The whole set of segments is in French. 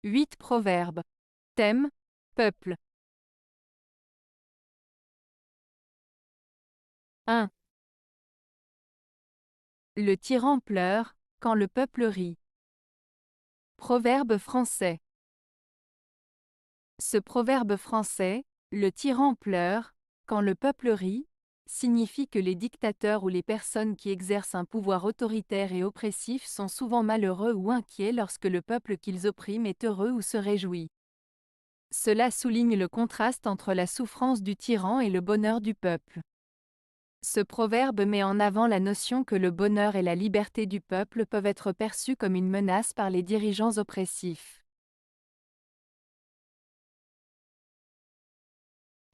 8 proverbes. Thème, peuple. 1. Le tyran pleure, quand le peuple rit. Proverbe français. Ce proverbe français, le tyran pleure, quand le peuple rit, signifie que les dictateurs ou les personnes qui exercent un pouvoir autoritaire et oppressif sont souvent malheureux ou inquiets lorsque le peuple qu'ils oppriment est heureux ou se réjouit. Cela souligne le contraste entre la souffrance du tyran et le bonheur du peuple. Ce proverbe met en avant la notion que le bonheur et la liberté du peuple peuvent être perçus comme une menace par les dirigeants oppressifs.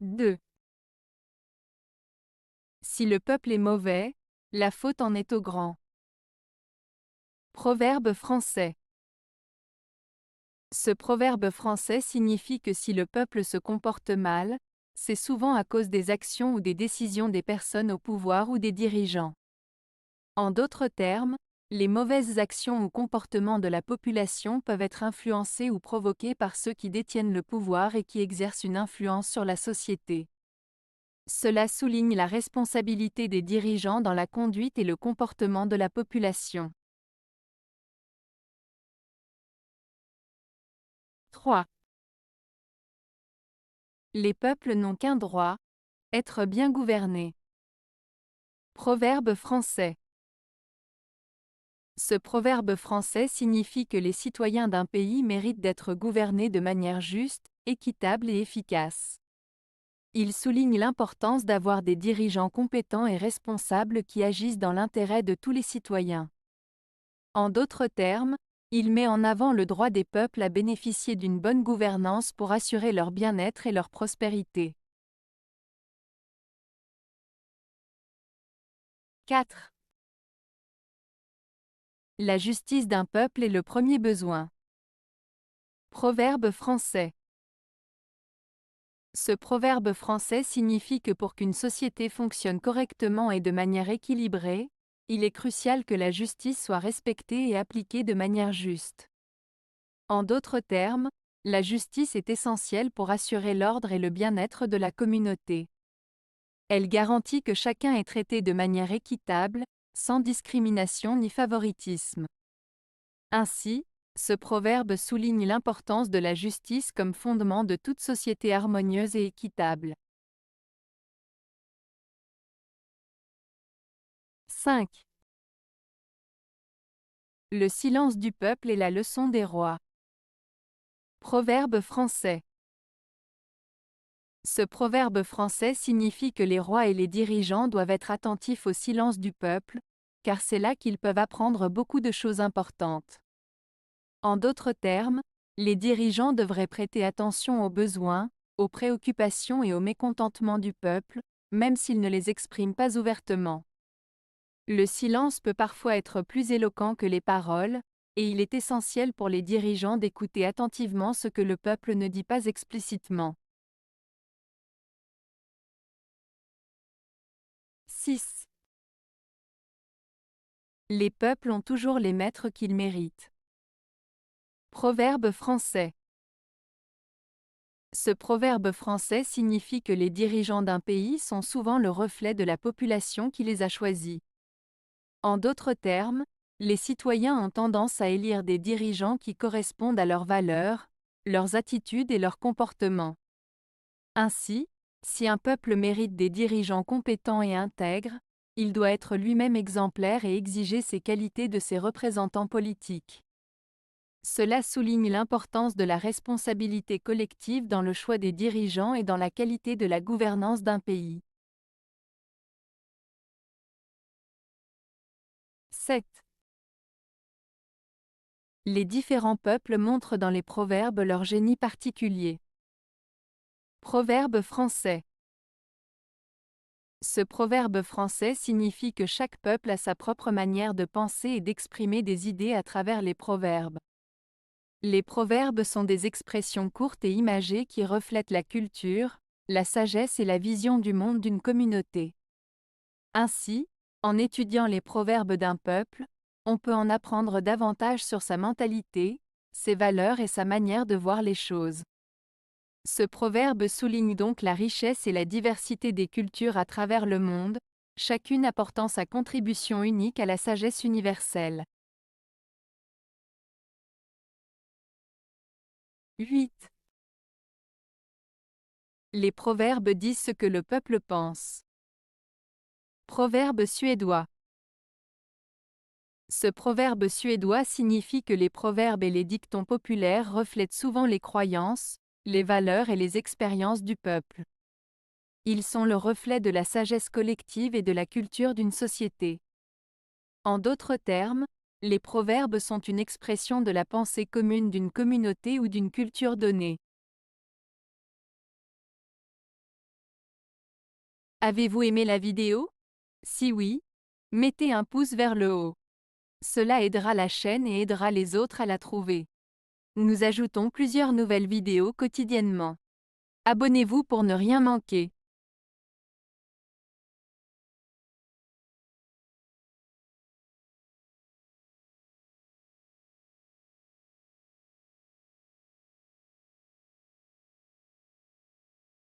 2. Si le peuple est mauvais, la faute en est au grand. Proverbe français. Ce proverbe français signifie que si le peuple se comporte mal, c'est souvent à cause des actions ou des décisions des personnes au pouvoir ou des dirigeants. En d'autres termes, les mauvaises actions ou comportements de la population peuvent être influencés ou provoqués par ceux qui détiennent le pouvoir et qui exercent une influence sur la société. Cela souligne la responsabilité des dirigeants dans la conduite et le comportement de la population. 3. Les peuples n'ont qu'un droit, être bien gouvernés. Proverbe français. Ce proverbe français signifie que les citoyens d'un pays méritent d'être gouvernés de manière juste, équitable et efficace. Il souligne l'importance d'avoir des dirigeants compétents et responsables qui agissent dans l'intérêt de tous les citoyens. En d'autres termes, il met en avant le droit des peuples à bénéficier d'une bonne gouvernance pour assurer leur bien-être et leur prospérité. 4. La justice d'un peuple est le premier besoin. Proverbe français. Ce proverbe français signifie que pour qu'une société fonctionne correctement et de manière équilibrée, il est crucial que la justice soit respectée et appliquée de manière juste. En d'autres termes, la justice est essentielle pour assurer l'ordre et le bien-être de la communauté. Elle garantit que chacun est traité de manière équitable, sans discrimination ni favoritisme. Ainsi, ce proverbe souligne l'importance de la justice comme fondement de toute société harmonieuse et équitable. 5. Le silence du peuple est la leçon des rois. Proverbe français. Ce proverbe français signifie que les rois et les dirigeants doivent être attentifs au silence du peuple, car c'est là qu'ils peuvent apprendre beaucoup de choses importantes. En d'autres termes, les dirigeants devraient prêter attention aux besoins, aux préoccupations et aux mécontentements du peuple, même s'ils ne les expriment pas ouvertement. Le silence peut parfois être plus éloquent que les paroles, et il est essentiel pour les dirigeants d'écouter attentivement ce que le peuple ne dit pas explicitement. 6. Les peuples ont toujours les maîtres qu'ils méritent. Proverbe français. Ce proverbe français signifie que les dirigeants d'un pays sont souvent le reflet de la population qui les a choisis. En d'autres termes, les citoyens ont tendance à élire des dirigeants qui correspondent à leurs valeurs, leurs attitudes et leurs comportements. Ainsi, si un peuple mérite des dirigeants compétents et intègres, il doit être lui-même exemplaire et exiger ces qualités de ses représentants politiques. Cela souligne l'importance de la responsabilité collective dans le choix des dirigeants et dans la qualité de la gouvernance d'un pays. 7. Les différents peuples montrent dans les proverbes leur génie particulier. Proverbe français. Ce proverbe français signifie que chaque peuple a sa propre manière de penser et d'exprimer des idées à travers les proverbes. Les proverbes sont des expressions courtes et imagées qui reflètent la culture, la sagesse et la vision du monde d'une communauté. Ainsi, en étudiant les proverbes d'un peuple, on peut en apprendre davantage sur sa mentalité, ses valeurs et sa manière de voir les choses. Ce proverbe souligne donc la richesse et la diversité des cultures à travers le monde, chacune apportant sa contribution unique à la sagesse universelle. 8. Les proverbes disent ce que le peuple pense. Proverbe suédois. Ce proverbe suédois signifie que les proverbes et les dictons populaires reflètent souvent les croyances, les valeurs et les expériences du peuple. Ils sont le reflet de la sagesse collective et de la culture d'une société. En d'autres termes, les proverbes sont une expression de la pensée commune d'une communauté ou d'une culture donnée. Avez-vous aimé la vidéo? Si oui, mettez un pouce vers le haut. Cela aidera la chaîne et aidera les autres à la trouver. Nous ajoutons plusieurs nouvelles vidéos quotidiennement. Abonnez-vous pour ne rien manquer.